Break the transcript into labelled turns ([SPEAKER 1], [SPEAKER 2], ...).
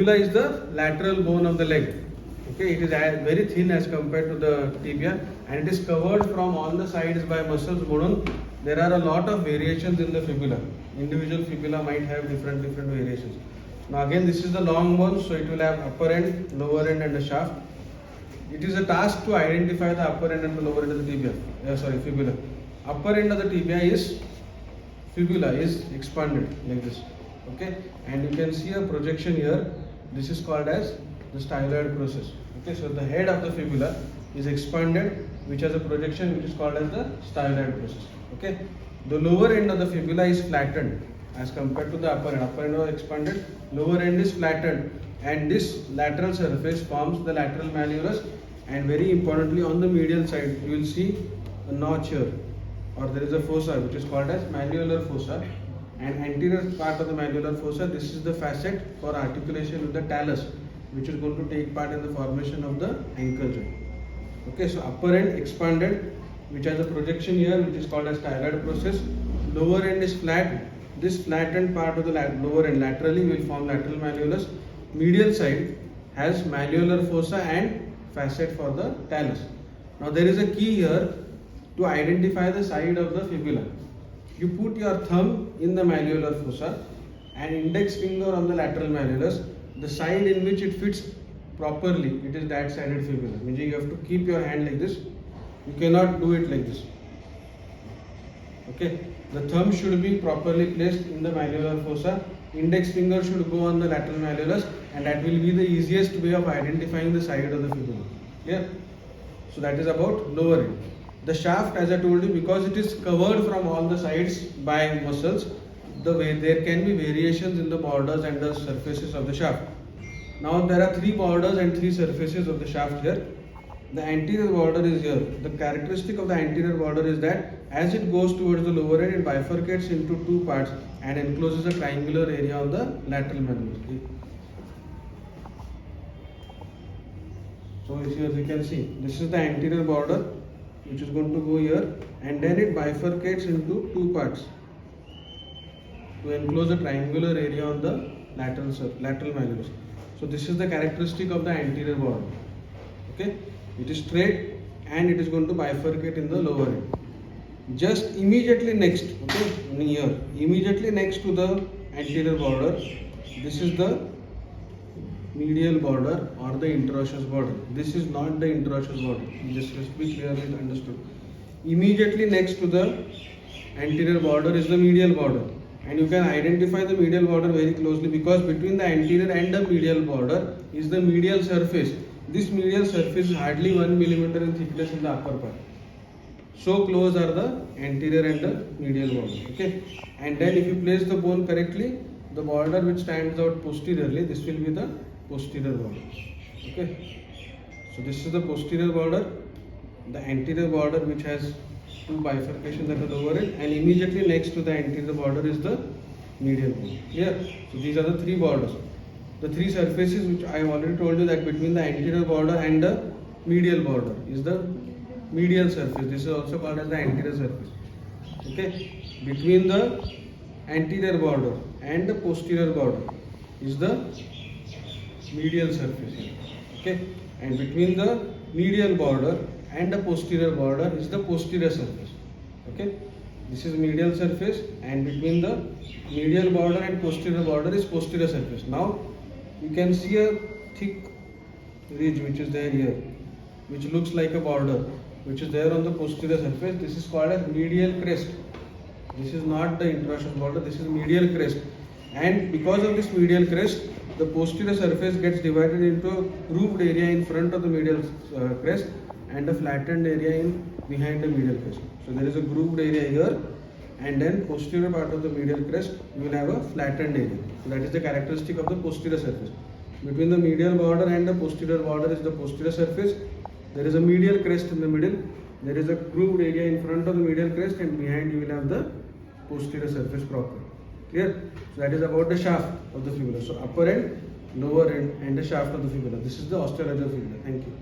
[SPEAKER 1] Fibula is the lateral bone of the leg. Okay, it is very thin as compared to the tibia, and it is covered from all the sides by muscles. There are a lot of variations in the fibula. Individual fibula might have different variations. Now again, this is the long bone, so it will have upper end, lower end, and a shaft. It is a task to identify the upper end and the lower end of the tibia. Fibula. Upper end of the tibia is fibula is expanded like this. Okay, and you can see a projection here. This is called as the styloid process. Okay, so the head of the fibula is expanded, which has a projection which is called as the styloid process. Okay, the lower end of the fibula is flattened as compared to the upper end. Upper end was expanded, lower end is flattened, and this lateral surface forms the lateral malleolus. And very importantly, on the medial side, you will see a notch here, or there is a fossa which is called as malleolar fossa. And anterior part of the malleolar fossa, this is the facet for articulation with the talus, which is going to take part in the formation of the ankle joint. Okay, so upper end expanded, which has a projection here, which is called as styloid process. Lower end is flat. This flattened part of the lower end laterally will form lateral malleolus. Medial side has malleolar fossa and facet for the talus. Now there is a key here to identify the side of the fibula. You put your thumb in the malleolar fossa and index finger on the lateral malleolus. The side in which it fits properly, it is that sided fibula. Meaning you have to keep your hand like this. You cannot do it like this. Okay, the thumb should be properly placed in the malleolar fossa. Index finger should go on the lateral malleolus, and that will be the easiest way of identifying the side of the fibula. Clear? So that is about lower end. The shaft, as I told you, because it is covered from all the sides by muscles, there can be variations in the borders and the surfaces of the shaft. Now there are three borders and three surfaces of the shaft here. The anterior border is here. The characteristic of the anterior border is that as it goes towards the lower end, it bifurcates into two parts and encloses a triangular area on the lateral malleolus. So here you can see, this is the anterior border which is going to go here, and then it bifurcates into two parts to enclose a triangular area on the lateral malleolus. So this is the characteristic of the anterior border. Okay, it is straight and it is going to bifurcate in the lower end. Just immediately next, okay, here, immediately next to the anterior border, this is the medial border or the interosseous border. This is not the interosseous border. This must be clearly understood. Immediately next to the anterior border is the medial border, and you can identify the medial border very closely because between the anterior and the medial border is the medial surface. This medial surface is hardly 1 millimeter in thickness in the upper part. So close are the anterior and the medial border. Okay, and then if you place the bone correctly, the border which stands out posteriorly, this will be the posterior border. Okay, so this is the posterior border, the anterior border which has two bifurcations at the lower end, and immediately next to the anterior border is the medial border. Here, so these are the three borders. The three surfaces which I have already told you that between the anterior border and the medial border is the medial surface. This is also called as the anterior surface. Okay, between the anterior border and the posterior border is the medial surface. Okay, and between the medial border and the posterior border is the posterior surface. Okay, this is medial surface, and between the medial border and posterior border is posterior surface. Now you can see a thick ridge which is there here, which looks like a border, which is there on the posterior surface. This is called as medial crest. This is not the interosseous border, this is medial crest. And because of this medial crest, the posterior surface gets divided into a grooved area in front of the medial crest and a flattened area behind the medial crest. So there is a grooved area here, and then posterior part of the medial crest you will have a flattened area. So that is the characteristic of the posterior surface. Between the medial border and the posterior border is the posterior surface. There is a medial crest in the middle. There is a grooved area in front of the medial crest, and behind you will have the posterior surface proper. Clear? So that is about the shaft of the fibula. So upper end, lower end, and the shaft of the fibula. This is the osteolateral fibula. Thank you.